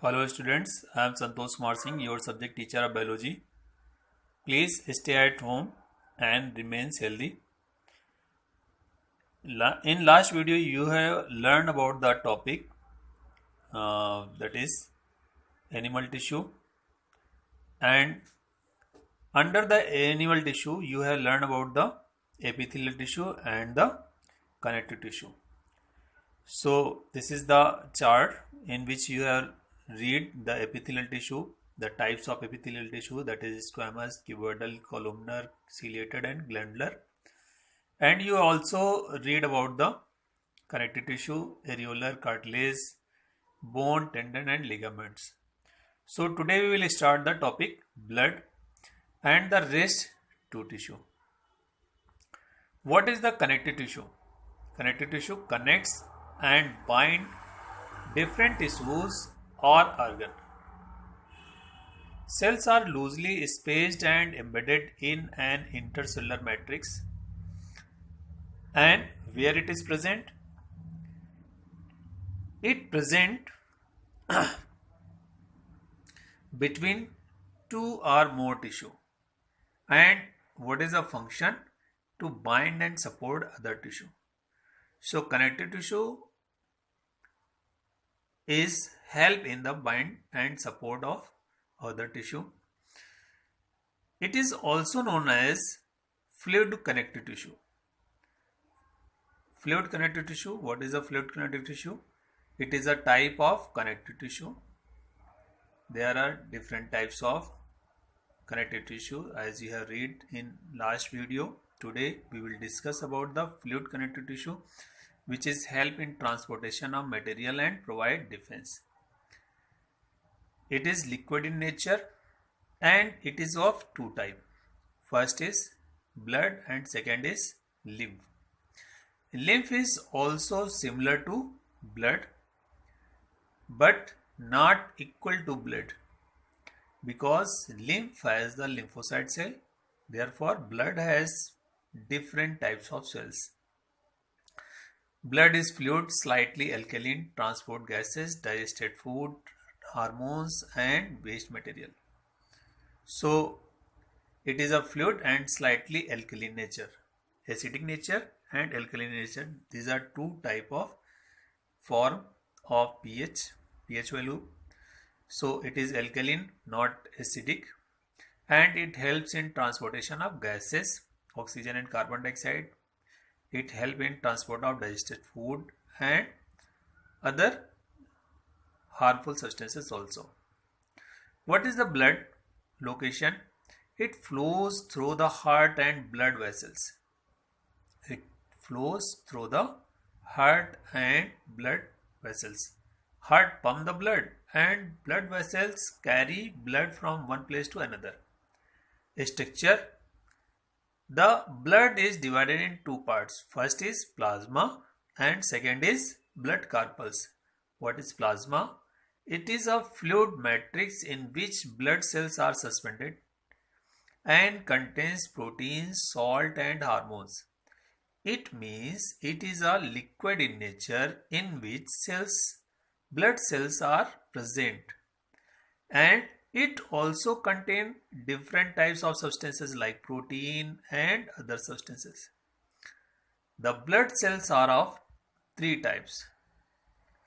Hello students, I am Santosh Kumar Singh, your subject teacher of biology. Please stay at home and remain healthy. In last video you have learned about the topic that is animal tissue, and under the animal tissue you have learned about the epithelial tissue and the connective tissue. So this is the chart in which you have read the epithelial tissue, the types of epithelial tissue, that is squamous, cuboidal, columnar, ciliated and glandular. And you also read about the connective tissue, areolar, cartilage, bone, tendon and ligaments. So today we will start the topic blood and the rest two tissue. What is the connective tissue? Connective tissue connects and bind different tissues or organ. Cells are loosely spaced and embedded in an intercellular matrix. And where it is present? It present between two or more tissue. And what is the function? To bind and support other tissue. So connective tissue is help in the bind and support of other tissue. It is also known as fluid connective tissue. Fluid connective tissue, what is a fluid connective tissue? It is a type of connective tissue. There are different types of connective tissue as you have read in last video. Today we will discuss about the fluid connective tissue, which is help in transportation of material and provide defense. It is liquid in nature and it is of two types. First is blood and second is lymph. Lymph is also similar to blood but not equal to blood, because lymph has the lymphocyte cell, therefore blood has different types of cells. Blood is fluid, slightly alkaline, transport gases, digested food, hormones and waste material. So it is a fluid and slightly alkaline nature. Acidic nature and alkaline nature, these are two type of form of pH value. So it is alkaline, not acidic, and it helps in transportation of gases, oxygen and carbon dioxide. It helps in transport of digested food and other harmful substances also. What is the blood location? It flows through the heart and blood vessels. It flows through the heart and blood vessels. Heart pump the blood and blood vessels carry blood from one place to another. Structure: the blood is divided in two parts. First is plasma and second is blood corpuscle. What is plasma? It is a fluid matrix in which blood cells are suspended and contains proteins, salt and hormones. It means it is a liquid in nature in which blood cells are present, and it also contains different types of substances like protein and other substances. The blood cells are of three types.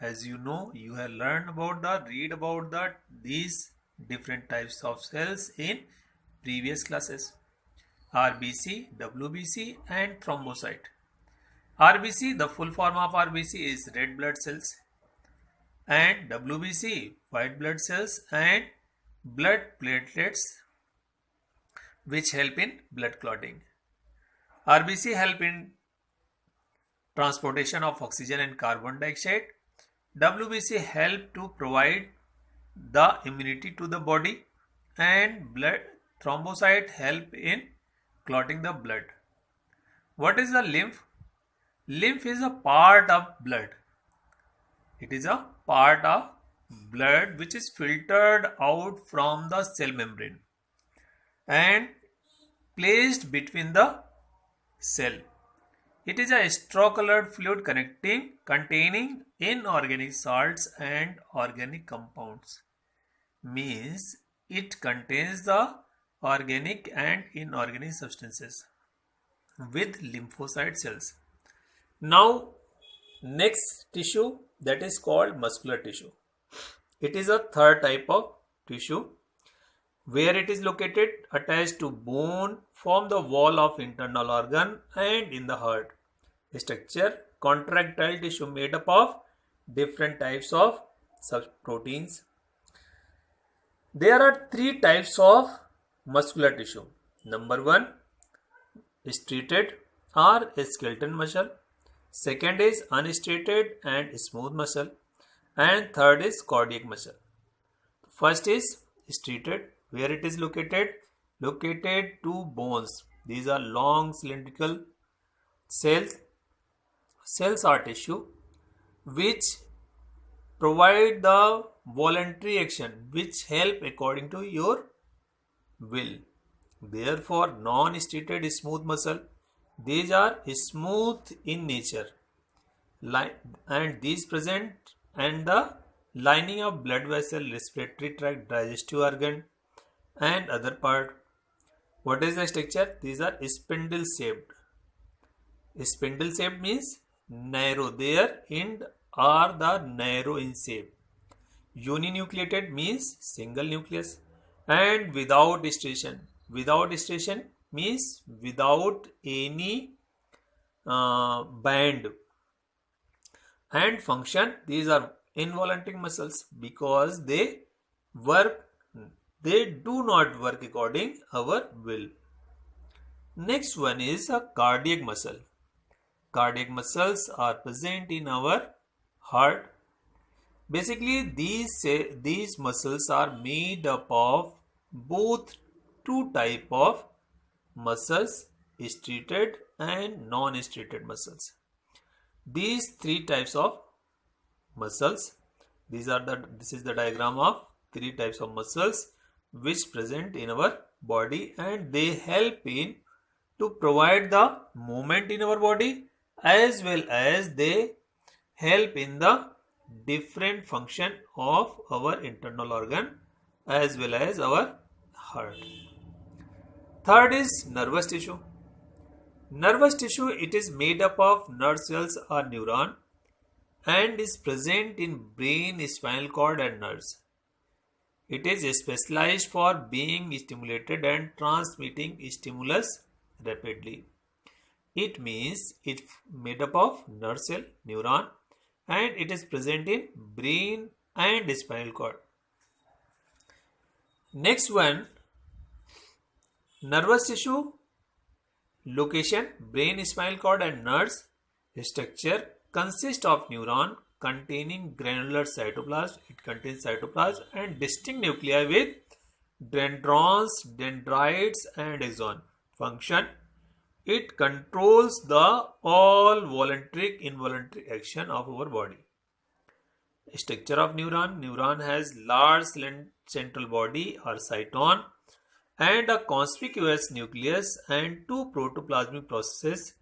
As you know, you have learned about these different types of cells in previous classes: RBC, WBC and thrombocyte. RBC, the full form of RBC is red blood cells, and WBC, white blood cells and blood platelets, which help in blood clotting. RBC help in transportation of oxygen and carbon dioxide. WBC help to provide the immunity to the body, and blood thrombocyte help in clotting the blood. What is the lymph? Lymph is a part of blood. It is a part of blood which is filtered out from the cell membrane and placed between the cell. It is a straw-colored fluid containing inorganic salts and organic compounds. Means it contains the organic and inorganic substances with lymphocyte cells. Now, next tissue, that is called muscular tissue. It is a third type of tissue where it is located attached to bone, form the wall of internal organ and in the heart. Structure, contractile tissue made up of different types of proteins. There are three types of muscular tissue. Number one, striated or skeletal muscle. Second is unstriated and smooth muscle. And third is cardiac muscle. First is striated, where it is located to bones. These are long cylindrical cells. Cells are tissue which provide the voluntary action which help according to your will. Therefore, non-striated smooth muscle, these are smooth in nature, and these present and the lining of blood vessel, respiratory tract, digestive organ and other part. What is the structure? These are spindle shaped. Spindle shaped means narrow. Their end are the narrow in shape. Uninucleated means single nucleus and without striation. Without striation means without any band. And function, these are involuntary muscles because they do not work according our will. Next one is a cardiac muscle. Cardiac muscles are present in our heart. Basically, these muscles are made up of both two type of muscles, striated and non-striated muscles. These three types of muscles, this is the diagram of three types of muscles which present in our body, and they help in to provide the movement in our body as well as they help in the different function of our internal organ as well as our heart. Third is nervous tissue. Nervous tissue, it is made up of nerve cells or neuron and is present in brain, spinal cord and nerves. It is specialized for being stimulated and transmitting stimulus rapidly. It means it's made up of nerve cell, neuron, and it is present in brain and spinal cord. Next one, nervous tissue location, brain, spinal cord and nerves. Structure consists of neuron containing granular cytoplasm. It contains cytoplasm and distinct nuclei with dendrons, dendrites and axon. Function, it controls the all voluntary involuntary action of our body. Structure of neuron, neuron has large central body or cyton and a conspicuous nucleus and two protoplasmic processes.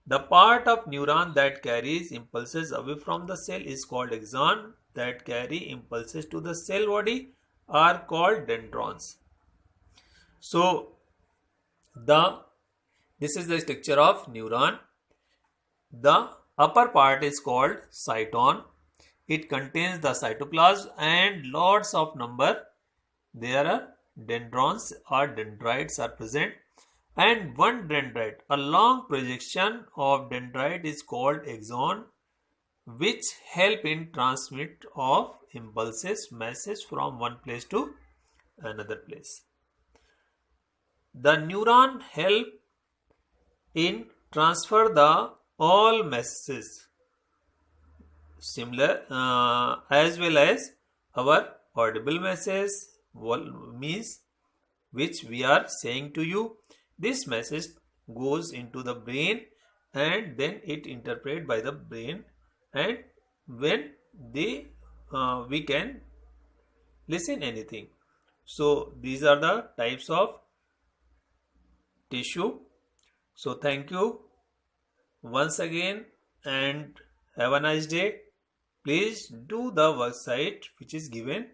The part of neuron that carries impulses away from the cell is called axon. That carry impulses to the cell body are called dendrons. So, this is the structure of neuron. The upper part is called cyton. It contains the cytoplasm and lots of number. There are dendrons or dendrites are present, and one dendrite, a long projection of dendrite is called axon, which help in transmit of impulses, message from one place to another place. The neuron help in transfer the all messages similar as well as our audible message means which we are saying to you. This message goes into the brain and then it interpreted by the brain, and when we can listen anything. So these are the types of tissue. So thank you once again and have a nice day. Please do the worksite which is given.